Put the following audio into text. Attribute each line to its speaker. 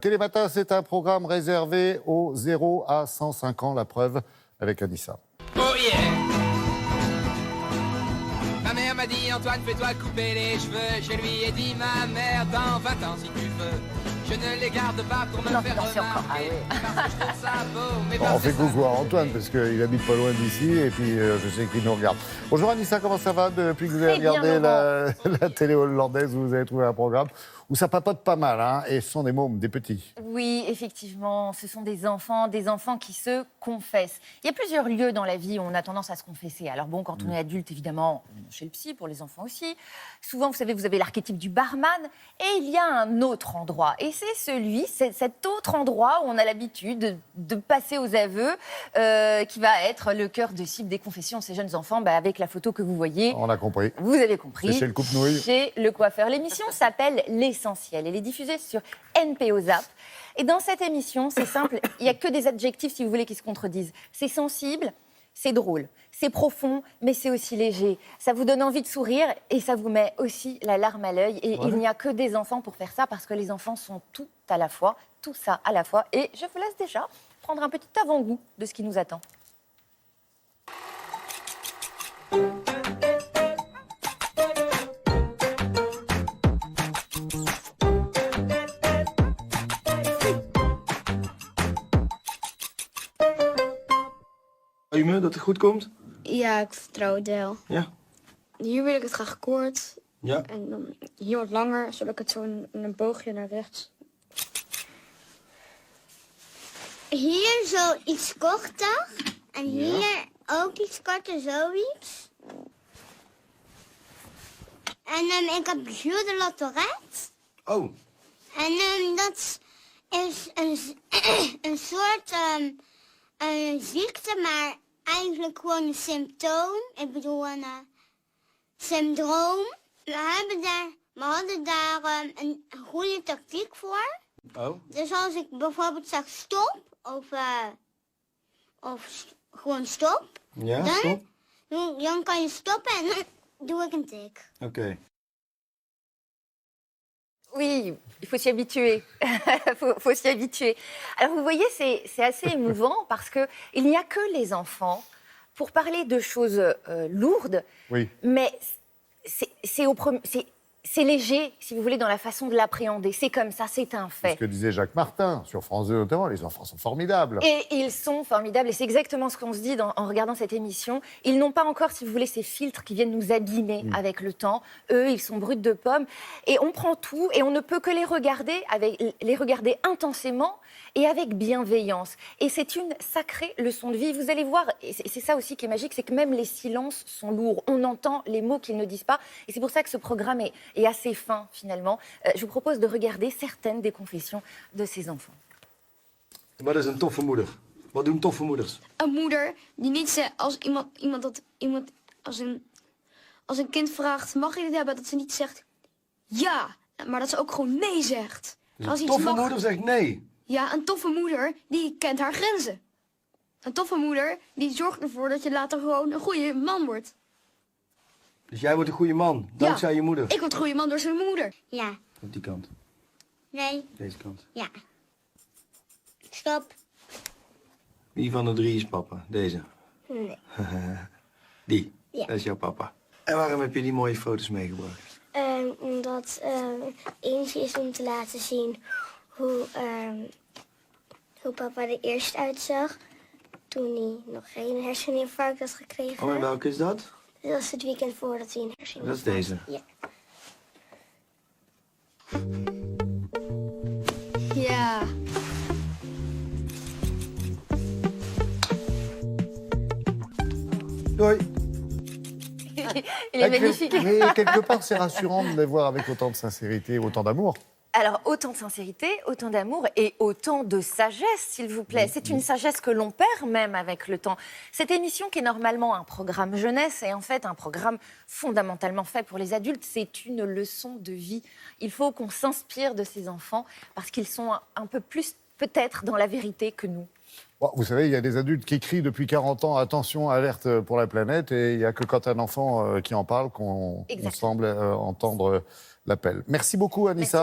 Speaker 1: Télématin, c'est un programme réservé aux 0 à 105 ans, la preuve avec Anissa.
Speaker 2: Oh yeah. Ma mère m'a dit, Antoine, fais-toi couper les cheveux. Je lui ai dit, ma mère, dans 20 ans si tu veux. Je ne les garde pas pour me faire remarquer. Parce que je trouve ça beau, mais
Speaker 1: Bon, on fait coucou à Antoine parce qu'il habite pas loin d'ici et puis je sais qu'il nous regarde. Bonjour Anissa, comment ça va depuis que vous avez regardé la télé hollandaise, vous avez trouvé un programme où ça papote pas mal, hein, et ce sont des mômes, des petits.
Speaker 3: Oui, effectivement, ce sont des enfants qui se confessent. Il y a plusieurs lieux dans la vie où on a tendance à se confesser. Alors bon, quand on est adulte, évidemment, chez le psy, pour les enfants aussi. Souvent, vous savez, vous avez l'archétype du barman, et il y a un autre endroit. Et c'est cet autre endroit où on a l'habitude de passer aux aveux, qui va être le cœur de cible des confessions de ces jeunes enfants, avec la photo que vous voyez.
Speaker 1: On a compris.
Speaker 3: Vous avez compris.
Speaker 1: C'est chez le coupe-nouille.
Speaker 3: Chez le coiffeur. L'émission s'appelle L'Essentiel. Elle est diffusée sur NPO Zap. Et dans cette émission, c'est simple, il n'y a que des adjectifs, si vous voulez, qui se contredisent. C'est sensible, c'est drôle, c'est profond, mais c'est aussi léger. Ça vous donne envie de sourire et ça vous met aussi la larme à l'œil. Et il n'y a que des enfants pour faire ça, parce que les enfants sont tout à la fois, tout ça à la fois. Et je vous laisse déjà prendre un petit avant-goût de ce qui nous attend.
Speaker 4: Je me dat het goed komt?
Speaker 5: Ja, ik vertrouw het wel.
Speaker 4: Ja.
Speaker 5: Hier wil ik het graag kort.
Speaker 4: Ja.
Speaker 5: En dan hier wat langer, zodat ik het zo in een boogje naar rechts.
Speaker 6: Hier zo iets korter. En hier ook iets korter, zoiets. En ik heb Jules de La Tourette.
Speaker 4: Oh.
Speaker 6: En dat is een soort ziekte, maar eigenlijk gewoon een symptoom. Ik bedoel een syndroom. We hadden daar een goede tactiek voor.
Speaker 4: Oh.
Speaker 6: Dus als ik bijvoorbeeld zeg stop of gewoon stop,
Speaker 4: Ja,
Speaker 6: dan,
Speaker 4: stop.
Speaker 6: dan kan je stoppen en dan doe ik een tik.
Speaker 4: Oké.
Speaker 3: Oui, il faut s'y habituer. faut s'y habituer. Alors vous voyez, c'est assez émouvant parce qu'il n'y a que les enfants pour parler de choses lourdes,
Speaker 1: Oui.
Speaker 3: mais c'est léger, si vous voulez, dans la façon de l'appréhender. C'est comme ça, c'est un
Speaker 1: C'est
Speaker 3: fait.
Speaker 1: ce que disait Jacques Martin sur France 2 notamment, les enfants sont formidables.
Speaker 3: Et ils sont formidables, et c'est exactement ce qu'on se dit en regardant cette émission. Ils n'ont pas encore, si vous voulez, ces filtres qui viennent nous abîmer avec le temps. Eux, ils sont bruts de pommes. Et on prend tout, et on ne peut que les regarder intensément et avec bienveillance. Et c'est une sacrée leçon de vie. Vous allez voir, et c'est ça aussi qui est magique, c'est que même les silences sont lourds. On entend les mots qu'ils ne disent pas. Et c'est pour ça que ce programme est assez fin, finalement. Je vous propose de regarder certaines des confessions de ces enfants.
Speaker 4: Wat is een toffe moeder? Wat doen toffe moeders?
Speaker 5: Een moeder die niet zegt als een kind vraagt, mag je dit hebben, dat ze niet zegt ja, maar dat ze ook gewoon nee zegt.
Speaker 4: Dus
Speaker 5: Als
Speaker 4: een
Speaker 5: iets
Speaker 4: toffe
Speaker 5: mag-
Speaker 4: moeder zegt nee.
Speaker 5: Ja, een toffe moeder die kent haar grenzen. Een toffe moeder die zorgt ervoor dat je later gewoon een goede man wordt.
Speaker 4: Dus jij wordt een goede man, dankzij je moeder.
Speaker 5: Ik word een goede man door zijn moeder.
Speaker 6: Ja,
Speaker 4: Op die kant.
Speaker 6: nee,
Speaker 4: Deze kant.
Speaker 6: ja. Stop.
Speaker 4: Wie van de drie is papa? Deze.
Speaker 6: Nee.
Speaker 4: Die.
Speaker 6: Ja.
Speaker 4: Dat is jouw papa. En waarom heb je die mooie foto's meegebracht?
Speaker 6: Omdat eentje is om te laten zien hoe papa er eerst uitzag toen hij nog geen herseninfarct had gekregen.
Speaker 4: Oh, en welke is dat?
Speaker 6: Dat was het weekend voordat hij een herseninfarct
Speaker 4: Dat is deze.
Speaker 6: Ja.
Speaker 5: Ja.
Speaker 4: Doei.
Speaker 3: Il est magnifique.
Speaker 1: Mais quelque part, c'est rassurant de les voir avec autant de sincérité, autant d'amour.
Speaker 3: Alors, autant de sincérité, autant d'amour et autant de sagesse, s'il vous plaît. C'est une sagesse que l'on perd même avec le temps. Cette émission, qui est normalement un programme jeunesse, est en fait un programme fondamentalement fait pour les adultes. C'est une leçon de vie. Il faut qu'on s'inspire de ces enfants parce qu'ils sont un peu plus, peut-être, dans la vérité que nous.
Speaker 1: Bon, vous savez, il y a des adultes qui crient depuis 40 ans « Attention, alerte pour la planète » et il n'y a que quand un enfant qui en parle qu'on semble entendre l'appel. Merci beaucoup, Anissa.